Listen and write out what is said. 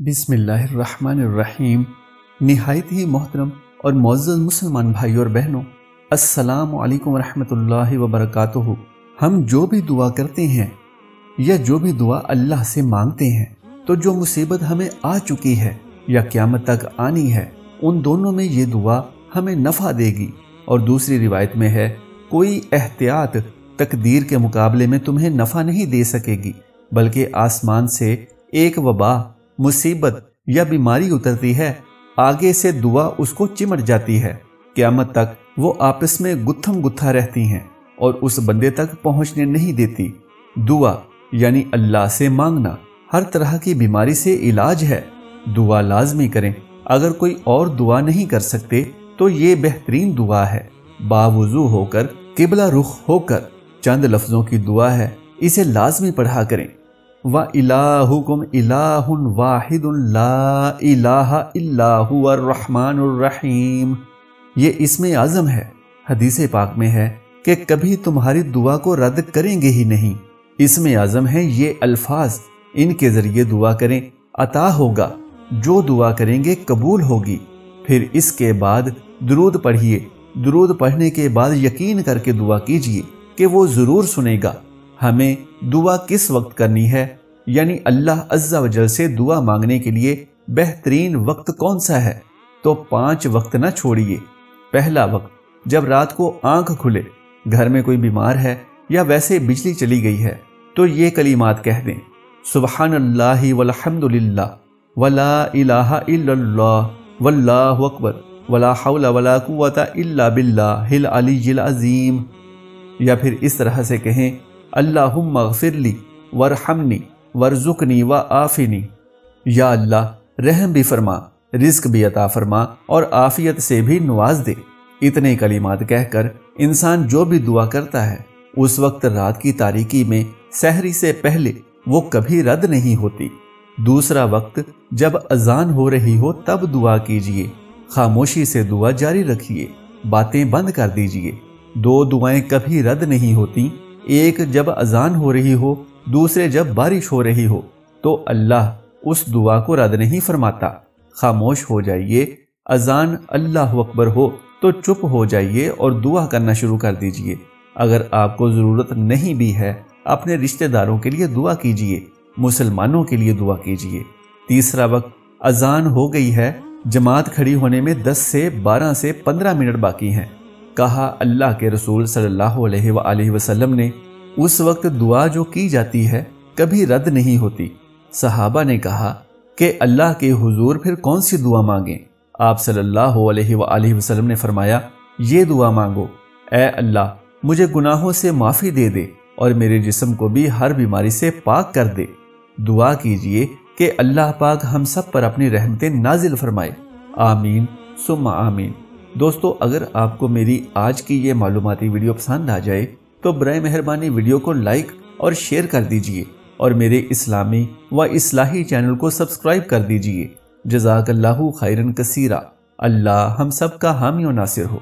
بسم اللہ الرحمن الرحیم۔ نہایت ہی محترم اور معزز مسلمان بھائی اور بہنوں، السلام علیکم ورحمۃ اللہ وبرکاتہ۔ ہم جو بھی دعا کرتے ہیں یا جو بھی دعا اللہ سے مانگتے ہیں تو جو مصیبت ہمیں آ چکی ہے یا قیامت تک آنی ہے، ان دونوں میں یہ دعا ہمیں نفع دے گی۔ اور دوسری روایت میں ہے، کوئی احتیاط تقدیر کے مقابلے میں تمہیں نفع نہیں دے سکے گی، بلکہ آسمان سے ایک وبا، مصیبت یا بیماری اترتی ہے، آگے سے دعا اس کو چمٹ جاتی ہے، قیامت تک وہ آپس میں گتھم گتھا رہتی ہیں اور اس بندے تک پہنچنے نہیں دیتی۔ دعا یعنی اللہ سے مانگنا ہر طرح کی بیماری سے علاج ہے۔ دعا لازمی کریں۔ اگر کوئی اور دعا نہیں کر سکتے تو یہ بہترین دعا ہے۔ باوضو ہو کر، قبلہ رخ ہو کر چند لفظوں کی دعا ہے، اسے لازمی پڑھا کریں۔ وَإِلَٰهُكُمْ إِلَٰهٌ وَاحِدٌ لَا إِلَٰهَ إِلَّا هُوَ الرَّحْمَٰنُ الرَّحِيمُ۔ یہ اسم اعظم ہے۔ حدیث پاک میں ہے کہ کبھی تمہاری دعا کو رد کریں گے ہی نہیں۔ اسم اعظم ہے یہ الفاظ، ان کے ذریعے دعا کریں، عطا ہوگا۔ جو دعا کریں گے قبول ہوگی۔ پھر اس کے بعد درود پڑھیے۔ درود پڑھنے کے بعد یقین کر کے دعا کیجیے کہ وہ ضرور سنے گا۔ ہمیں دعا کس وقت کرنی ہے، یعنی اللہ عز و جل سے دعا مانگنے کے لیے بہترین وقت کون سا ہے؟ تو 5 وقت نہ چھوڑیے۔ پہلا وقت، جب رات کو آنکھ کھلے، گھر میں کوئی بیمار ہے یا ویسے بجلی چلی گئی ہے تو یہ کلمات کہہ دیں: سبحان اللہ والحمد للہ ولا الہ الا اللہ واللہ اکبر ولا حول ولا قوت الا باللہ العلی العظیم۔ یا پھر اس طرح سے کہیں: اللہم اغفر لی وارحمنی وارزقنی وعافنی۔ یا اللہ رحم بھی فرما، رزق بھی عطا فرما اور عافیت سے بھی نواز دے۔ اتنے کلمات کہہ کر انسان جو بھی دعا کرتا ہے، اس وقت رات کی تاریکی میں سحری سے پہلے وہ کبھی رد نہیں ہوتی۔ دوسرا وقت، جب اذان ہو رہی ہو تب دعا کیجیے۔ خاموشی سے دعا جاری رکھیے، باتیں بند کر دیجیے۔ 2 دعائیں کبھی رد نہیں ہوتی، ایک جب اذان ہو رہی ہو، دوسرے جب بارش ہو رہی ہو، تو اللہ اس دعا کو رد نہیں فرماتا۔ خاموش ہو جائیے، اذان اللہ اکبر ہو تو چپ ہو جائیے اور دعا کرنا شروع کر دیجیے۔ اگر آپ کو ضرورت نہیں بھی ہے، اپنے رشتہ داروں کے لیے دعا کیجیے، مسلمانوں کے لیے دعا کیجیے۔ تیسرا وقت، اذان ہو گئی ہے، جماعت کھڑی ہونے میں 10 سے 12 سے 15 منٹ باقی ہیں۔ کہا اللہ کے رسول صلی اللہ علیہ وآلہ وسلم نے، اس وقت دعا جو کی جاتی ہے کبھی رد نہیں ہوتی۔ صحابہ نے کہا کہ اللہ کے حضور پھر کون سی دعا مانگیں؟ آپ صلی اللہ علیہ وآلہ وسلم نے فرمایا، یہ دعا مانگو: اے اللہ مجھے گناہوں سے معافی دے دے اور میرے جسم کو بھی ہر بیماری سے پاک کر دے۔ دعا کیجئے کہ اللہ پاک ہم سب پر اپنی رحمتیں نازل فرمائے۔ آمین ثم آمین۔ دوستو، اگر آپ کو میری آج کی یہ معلوماتی ویڈیو پسند آ جائے تو برائے مہربانی ویڈیو کو لائک اور شیئر کر دیجئے اور میرے اسلامی و اصلاحی چینل کو سبسکرائب کر دیجئے۔ جزاک اللہ خیرن کثیرا۔ اللہ ہم سب کا حامی و ناصر ہو۔